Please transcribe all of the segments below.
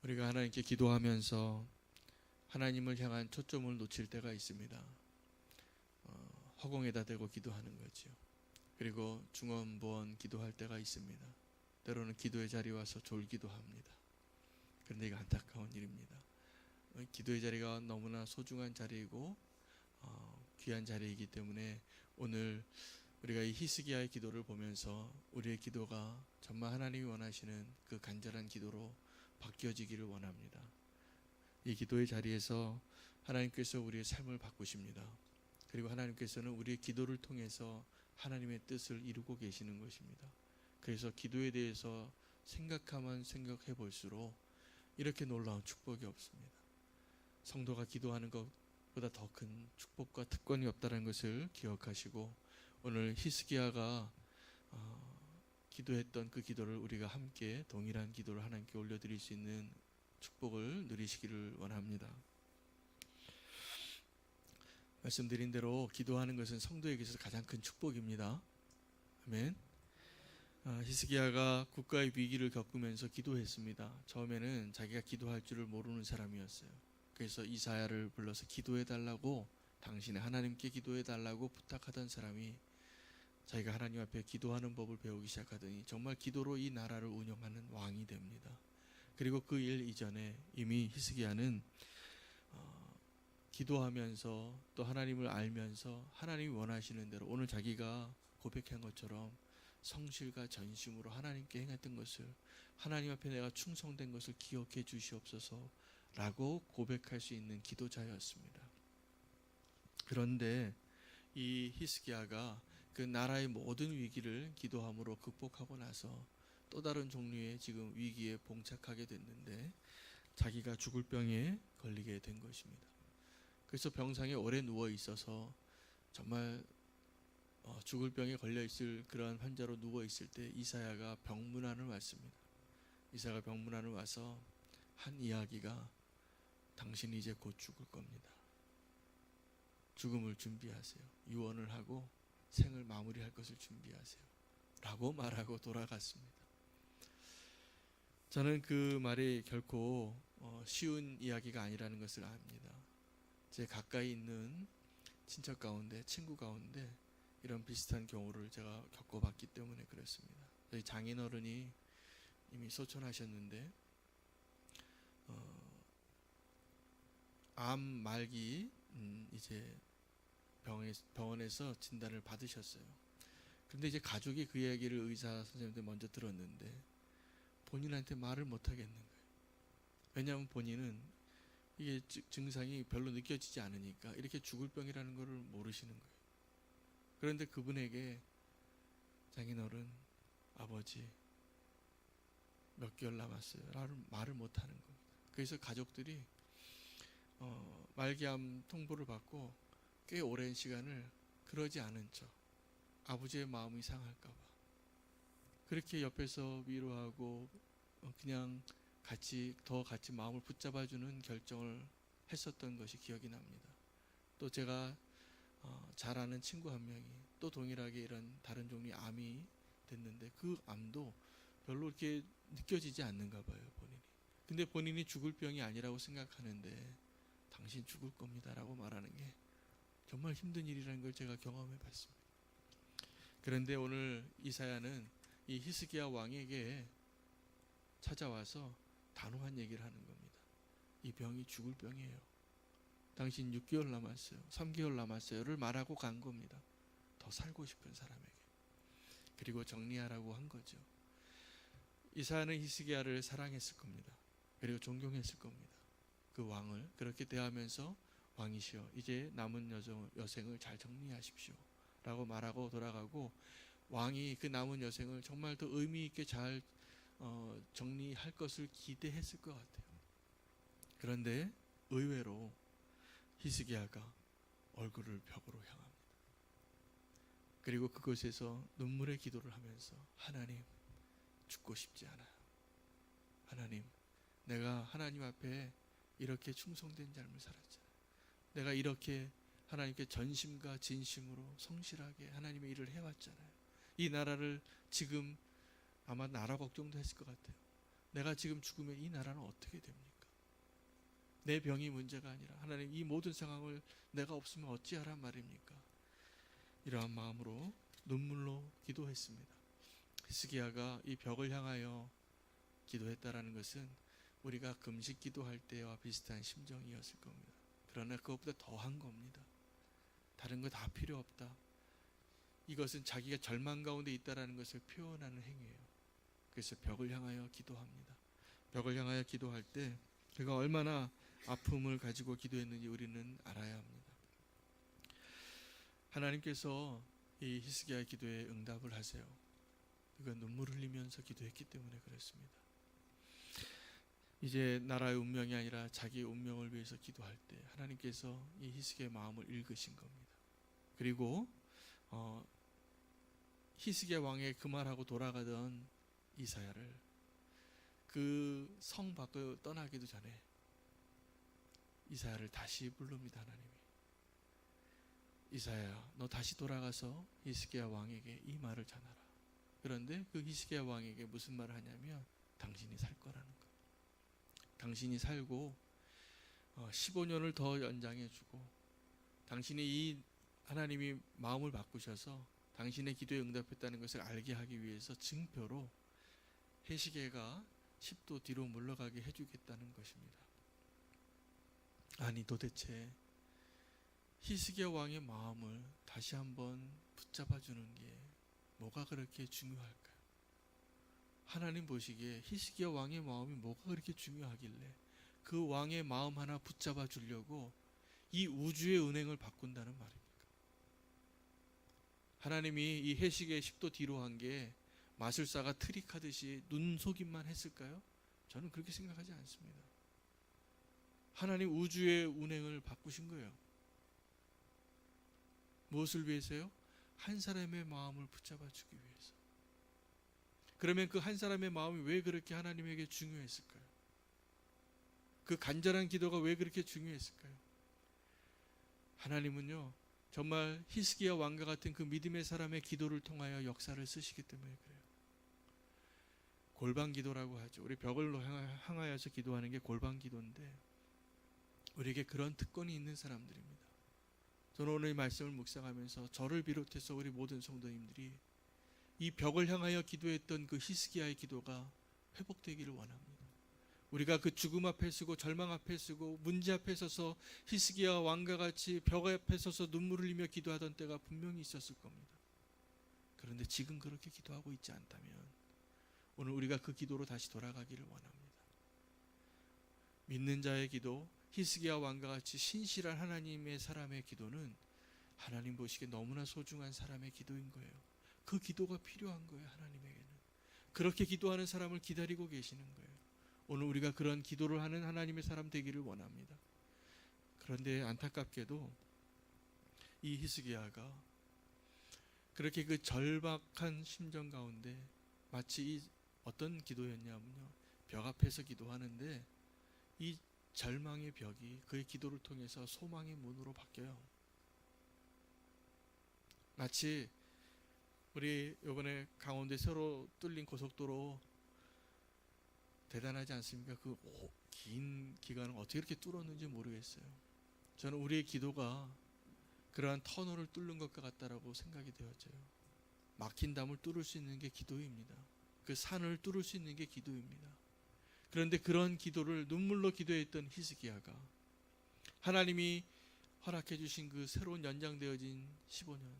우리가 하나님께 기도하면서 하나님을 향한 초점을 놓칠 때가 있습니다. 허공에다 대고 기도하는 거죠. 그리고 중언부언 기도할 때가 있습니다. 때로는 기도의 자리에 와서 졸기도 합니다. 그런데 이거 안타까운 일입니다. 기도의 자리가 너무나 소중한 자리이고 귀한 자리이기 때문에 오늘 우리가 이 히스기야의 기도를 보면서 우리의 기도가 정말 하나님이 원하시는 그 간절한 기도로 바뀌어지기를 원합니다. 이 기도의 자리에서 하나님께서 우리의 삶을 바꾸십니다. 그리고 하나님께서는 우리의 기도를 통해서 하나님의 뜻을 이루고 계시는 것입니다. 그래서 기도에 대해서 생각하면 생각해 볼수록 이렇게 놀라운 축복이 없습니다. 성도가 기도하는 것보다 더 큰 축복과 특권이 없다는 것을 기억하시고 오늘 히스기야가 기도했던 그 기도를 우리가 함께 동일한 기도를 하나님께 올려드릴 수 있는 축복을 누리시기를 원합니다. 말씀드린 대로 기도하는 것은 성도에게서 가장 큰 축복입니다. 아멘. 히스기야가 국가의 위기를 겪으면서 기도했습니다. 처음에는 자기가 기도할 줄을 모르는 사람이었어요. 그래서 이사야를 불러서 기도해달라고, 당신의 하나님께 기도해달라고 부탁하던 사람이 자기가 하나님 앞에 기도하는 법을 배우기 시작하더니 정말 기도로 이 나라를 운영하는 왕이 됩니다. 그리고 그 일 이전에 이미 히스기야는 기도하면서 또 하나님을 알면서 하나님이 원하시는 대로 오늘 자기가 고백한 것처럼 성실과 전심으로 하나님께 행했던 것을, 하나님 앞에 내가 충성된 것을 기억해 주시옵소서 라고 고백할 수 있는 기도자였습니다. 그런데 이 히스기야가 그 나라의 모든 위기를 기도함으로 극복하고 나서 또 다른 종류의 지금 위기에 봉착하게 됐는데 자기가 죽을 병에 걸리게 된 것입니다. 그래서 병상에 오래 누워 있어서 정말 죽을 병에 걸려 있을 그런 환자로 누워 있을 때 이사야가 병문안을 왔습니다. 이사야가 병문안을 와서 한 이야기가 당신이 이제 곧 죽을 겁니다. 죽음을 준비하세요. 유언을 하고 생을 마무리할 것을 준비하세요. 라고 말하고 돌아갔습니다. 저는 그 말이 결코 쉬운 이야기가 아니라는 것을 압니다. 제 가까이 있는 친척 가운데, 친구 가운데 이런 비슷한 경우를 제가 겪어봤기 때문에 그렇습니다. 저희 장인어른이 이미 소천하셨는데 암 말기 이제 병원에서 진단을 받으셨어요. 그런데 이제 가족이 그 얘기를 의사 선생님한테 먼저 들었는데 본인한테 말을 못 하겠는 거예요. 왜냐하면 본인은 이게 증상이 별로 느껴지지 않으니까 이렇게 죽을 병이라는 것을 모르시는 거예요. 그런데 그분에게 장인어른, 아버지 몇 개월 남았어요 라는 말을 못 하는 겁니다. 그래서 가족들이 말기암 통보를 받고 꽤 오랜 시간을 그러지 않은 척, 아버지의 마음이 상할까 봐 그렇게 옆에서 위로하고 그냥 같이 마음을 붙잡아주는 결정을 했었던 것이 기억이 납니다. 또 제가 잘 아는 친구 한 명이 또 동일하게 이런 다른 종류의 암이 됐는데 그 암도 별로 이렇게 느껴지지 않는가 봐요, 본인이. 근데 본인이 죽을 병이 아니라고 생각하는데 당신 죽을 겁니다 라고 말하는 게 정말 힘든 일이라는 걸 제가 경험해 봤습니다. 그런데 오늘 이사야는 이 히스기야 왕에게 찾아와서 단호한 얘기를 하는 겁니다. 이 병이 죽을 병이에요. 당신 6개월 남았어요. 3개월 남았어요를 말하고 간 겁니다. 더 살고 싶은 사람에게. 그리고 정리하라고 한 거죠. 이사야는 히스기야를 사랑했을 겁니다. 그리고 존경했을 겁니다. 그 왕을 그렇게 대하면서 왕이시여 이제 남은 여생을 잘 정리하십시오 라고 말하고 돌아가고, 왕이 그 남은 여생을 정말 더 의미 있게 잘 정리할 것을 기대했을 것 같아요. 그런데 의외로 히스기야가 얼굴을 벽으로 향합니다. 그리고 그곳에서 눈물의 기도를 하면서 하나님, 죽고 싶지 않아요. 하나님, 내가 하나님 앞에 이렇게 충성된 삶을 살았잖아요. 내가 이렇게 하나님께 전심과 진심으로 성실하게 하나님의 일을 해왔잖아요. 이 나라를 지금 아마 나라 걱정도 했을 것 같아요. 내가 지금 죽으면 이 나라는 어떻게 됩니까? 내 병이 문제가 아니라 하나님 이 모든 상황을 내가 없으면 어찌하란 말입니까? 이러한 마음으로 눈물로 기도했습니다. 히스기야가 이 벽을 향하여 기도했다라는 것은 우리가 금식 기도할 때와 비슷한 심정이었을 겁니다. 그러나 그것보다 더한 겁니다. 다른 거 다 필요 없다. 이것은 자기가 절망 가운데 있다라는 것을 표현하는 행위예요. 그래서 벽을 향하여 기도합니다. 벽을 향하여 기도할 때 그가 얼마나 아픔을 가지고 기도했는지 우리는 알아야 합니다. 하나님께서 이 히스기야의 기도에 응답을 하세요. 그가 눈물을 흘리면서 기도했기 때문에 그렇습니다. 이제 나라의 운명이 아니라 자기의 운명을 위해서 기도할 때 하나님께서 이 히스기야의 마음을 읽으신 겁니다. 그리고 히스기야 왕의 그 말하고 돌아가던 이사야를 그 성 밖으로 떠나기도 전에 이사야를 다시 부릅니다. 하나님이 이사야야 너 다시 돌아가서 히스기야 왕에게 이 말을 전하라. 그런데 그 히스기야 왕에게 무슨 말을 하냐면 당신이 살 거라는 거. 당신이 살고 15년을 더 연장해주고 당신이 이 하나님이 마음을 바꾸셔서 당신의 기도에 응답했다는 것을 알게 하기 위해서 증표로 히스기야가 10도 뒤로 물러가게 해주겠다는 것입니다. 아니 도대체 히스기야 왕의 마음을 다시 한번 붙잡아주는 게 뭐가 그렇게 중요할까요? 하나님 보시기에 히스기야 왕의 마음이 뭐가 그렇게 중요하길래 그 왕의 마음 하나 붙잡아 주려고 이 우주의 운행을 바꾼다는 말입니까? 하나님이 이 히스기야의 10도 뒤로 한 게 마술사가 트릭하듯이 눈속임만 했을까요? 저는 그렇게 생각하지 않습니다. 하나님 우주의 운행을 바꾸신 거예요. 무엇을 위해서요? 한 사람의 마음을 붙잡아 주기 위해서. 그러면 그 한 사람의 마음이 왜 그렇게 하나님에게 중요했을까요? 그 간절한 기도가 왜 그렇게 중요했을까요? 하나님은요 정말 히스기야 왕과 같은 그 믿음의 사람의 기도를 통하여 역사를 쓰시기 때문에 그래요. 골방 기도라고 하죠. 우리 벽을 향하여서 기도하는 게 골방 기도인데 우리에게 그런 특권이 있는 사람들입니다. 저는 오늘 이 말씀을 묵상하면서 저를 비롯해서 우리 모든 성도님들이 이 벽을 향하여 기도했던 그 히스기야의 기도가 회복되기를 원합니다. 우리가 그 죽음 앞에 서고 절망 앞에 서고 문제 앞에 서서 히스기야 왕과 같이 벽 앞에 서서 눈물을 흘리며 기도하던 때가 분명히 있었을 겁니다. 그런데 지금 그렇게 기도하고 있지 않다면 오늘 우리가 그 기도로 다시 돌아가기를 원합니다. 믿는 자의 기도, 히스기야 왕과 같이 신실한 하나님의 사람의 기도는 하나님 보시기에 너무나 소중한 사람의 기도인 거예요. 그 기도가 필요한 거예요. 하나님에게는 그렇게 기도하는 사람을 기다리고 계시는 거예요. 오늘 우리가 그런 기도를 하는 하나님의 사람 되기를 원합니다. 그런데 안타깝게도 이 히스기야가 그렇게 그 절박한 심정 가운데 마치 어떤 기도였냐면요, 벽 앞에서 기도하는데 이 절망의 벽이 그의 기도를 통해서 소망의 문으로 바뀌어요. 마치 우리 이번에 강원도에 새로 뚫린 고속도로 대단하지 않습니까? 그 긴 기간을 어떻게 이렇게 뚫었는지 모르겠어요. 저는 우리의 기도가 그러한 터널을 뚫는 것과 같다라고 생각이 되어져요. 막힌 담을 뚫을 수 있는 게 기도입니다. 그 산을 뚫을 수 있는 게 기도입니다. 그런데 그런 기도를 눈물로 기도했던 히스기야가 하나님이 허락해 주신 그 새로운 연장되어진 15년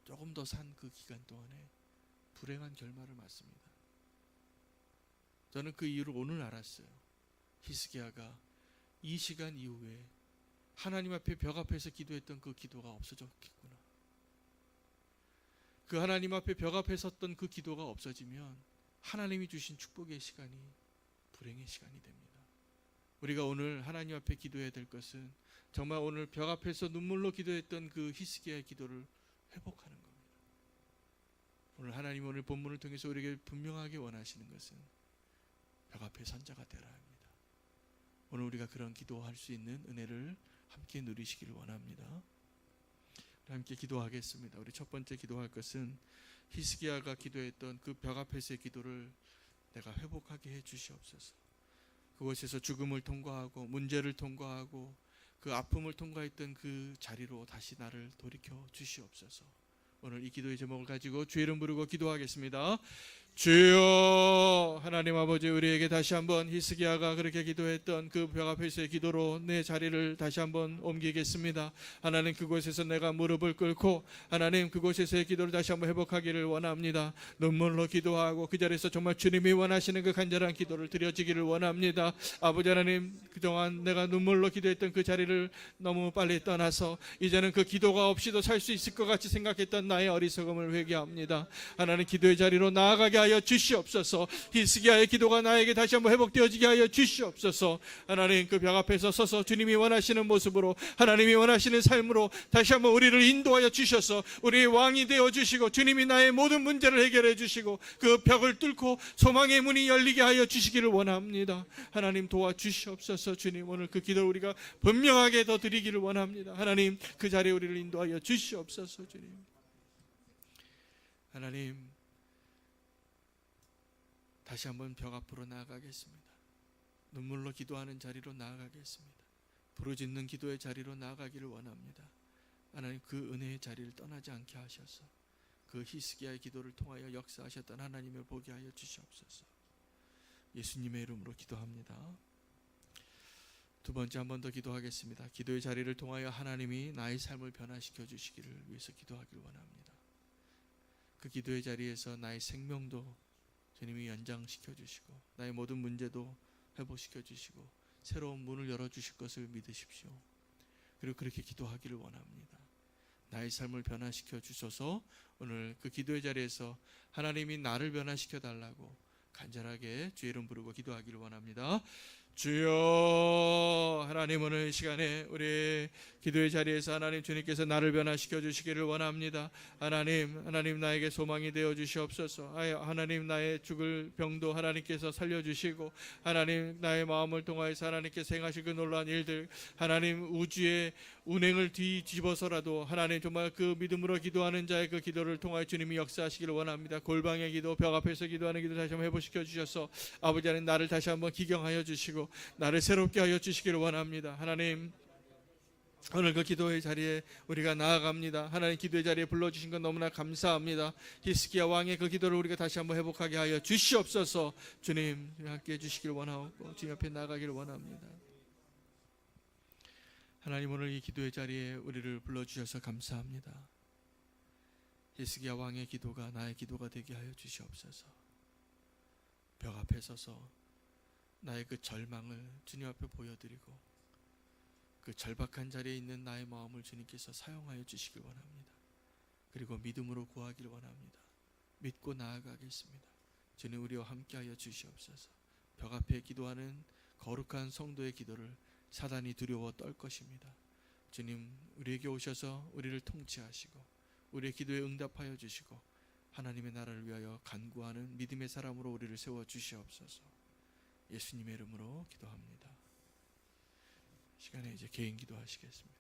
조금 더 산 그 기간 동안에 불행한 결말을 맞습니다. 저는 그 이유를 오늘 알았어요. 히스기야가 이 시간 이후에 하나님 앞에 벽 앞에서 기도했던 그 기도가 없어졌겠구나. 그 하나님 앞에 벽 앞에 섰던 그 기도가 없어지면 하나님이 주신 축복의 시간이 불행의 시간이 됩니다. 우리가 오늘 하나님 앞에 기도해야 될 것은 정말 오늘 벽 앞에서 눈물로 기도했던 그 히스기야의 기도를 회복하는 겁니다. 오늘 하나님 오늘 본문을 통해서 우리에게 분명하게 원하시는 것은 벽 앞에 선자가 되라 합니다. 오늘 우리가 그런 기도할 수 있는 은혜를 함께 누리시기를 원합니다. 함께 기도하겠습니다. 우리 첫 번째 기도할 것은 히스기야가 기도했던 그 벽 앞에서의 기도를 내가 회복하게 해 주시옵소서. 그곳에서 죽음을 통과하고 문제를 통과하고 그 아픔을 통과했던 그 자리로 다시 나를 돌이켜 주시옵소서. 오늘 이 기도의 제목을 가지고 주의 이름 부르고 기도하겠습니다. 주여, 하나님 아버지, 우리에게 다시 한번 히스기야가 그렇게 기도했던 그 벽 앞에서의 기도로 내 자리를 다시 한번 옮기겠습니다. 하나님, 그곳에서 내가 무릎을 꿇고 하나님 그곳에서의 기도를 다시 한번 회복하기를 원합니다. 눈물로 기도하고 그 자리에서 정말 주님이 원하시는 그 간절한 기도를 드려지기를 원합니다. 아버지 하나님, 그동안 내가 눈물로 기도했던 그 자리를 너무 빨리 떠나서 이제는 그 기도가 없이도 살 수 있을 것 같이 생각했던 나의 어리석음을 회개합니다. 하나님, 기도의 자리로 나아가게 하여 주시옵소서. 히스기야의 기도가 나에게 다시 한번 회복되어지게 하여 주시옵소서. 하나님, 그 벽 앞에서 서서 주님이 원하시는 모습으로, 하나님이 원하시는 삶으로 다시 한번 우리를 인도하여 주셔서 우리의 왕이 되어 주시고 주님이 나의 모든 문제를 해결해 주시고 그 벽을 뚫고 소망의 문이 열리게 하여 주시기를 원합니다. 하나님, 도와주시옵소서. 주님, 오늘 그 기도를 우리가 분명하게 더 드리기를 원합니다. 하나님, 그 자리에 우리를 인도하여 주시옵소서. 주님, 하나님, 다시 한번 벽 앞으로 나아가겠습니다. 눈물로 기도하는 자리로 나아가겠습니다. 부르짖는 기도의 자리로 나아가기를 원합니다. 하나님, 그 은혜의 자리를 떠나지 않게 하셔서 그 히스기야의 기도를 통하여 역사하셨던 하나님을 보게 하여 주시옵소서. 예수님의 이름으로 기도합니다. 두 번째, 한 번 더 기도하겠습니다. 기도의 자리를 통하여 하나님이 나의 삶을 변화시켜 주시기를 위해서 기도하기를 원합니다. 그 기도의 자리에서 나의 생명도 주님이 연장시켜 주시고 나의 모든 문제도 회복시켜 주시고 새로운 문을 열어주실 것을 믿으십시오. 그리고 그렇게 기도하기를 원합니다. 나의 삶을 변화시켜 주셔서 오늘 그 기도의 자리에서 하나님이 나를 변화시켜 달라고 간절하게 주의 이름 부르고 기도하기를 원합니다. 주여, 하나님, 오늘 이 시간에 우리 기도의 자리에서 하나님 주님께서 나를 변화시켜 주시기를 원합니다. 하나님 나에게 소망이 되어 주시옵소서. 하나님, 나의 죽을 병도 하나님께서 살려주시고 하나님 나의 마음을 통하여서 하나님께서 행하실 그 놀라운 일들, 하나님 우주의 운행을 뒤집어서라도 하나님 정말 그 믿음으로 기도하는 자의 그 기도를 통하여 주님이 역사하시기를 원합니다. 골방의 기도, 벽 앞에서 기도하는 기도 다시 한번 회복시켜 주셔서 아버지 하나님, 나를 다시 한번 기경하여 주시고 나를 새롭게 하여 주시기를 원합니다. 하나님, 오늘 그 기도의 자리에 우리가 나아갑니다. 하나님, 기도의 자리에 불러주신 것 너무나 감사합니다. 히스기야 왕의 그 기도를 우리가 다시 한번 회복하게 하여 주시옵소서. 주님, 함께 해주시기를 원하고 주님 앞에 나아가기를 원합니다. 하나님, 오늘 이 기도의 자리에 우리를 불러주셔서 감사합니다. 히스기야 왕의 기도가 나의 기도가 되게 하여 주시옵소서. 벽 앞에 서서 나의 그 절망을 주님 앞에 보여드리고 그 절박한 자리에 있는 나의 마음을 주님께서 사용하여 주시길 원합니다. 그리고 믿음으로 구하기를 원합니다. 믿고 나아가겠습니다. 주님, 우리와 함께하여 주시옵소서. 벽 앞에 기도하는 거룩한 성도의 기도를 사단이 두려워 떨 것입니다. 주님, 우리에게 오셔서 우리를 통치하시고 우리의 기도에 응답하여 주시고 하나님의 나라를 위하여 간구하는 믿음의 사람으로 우리를 세워 주시옵소서. 예수님의 이름으로 기도합니다. 시간에 이제 개인 기도하시겠습니다.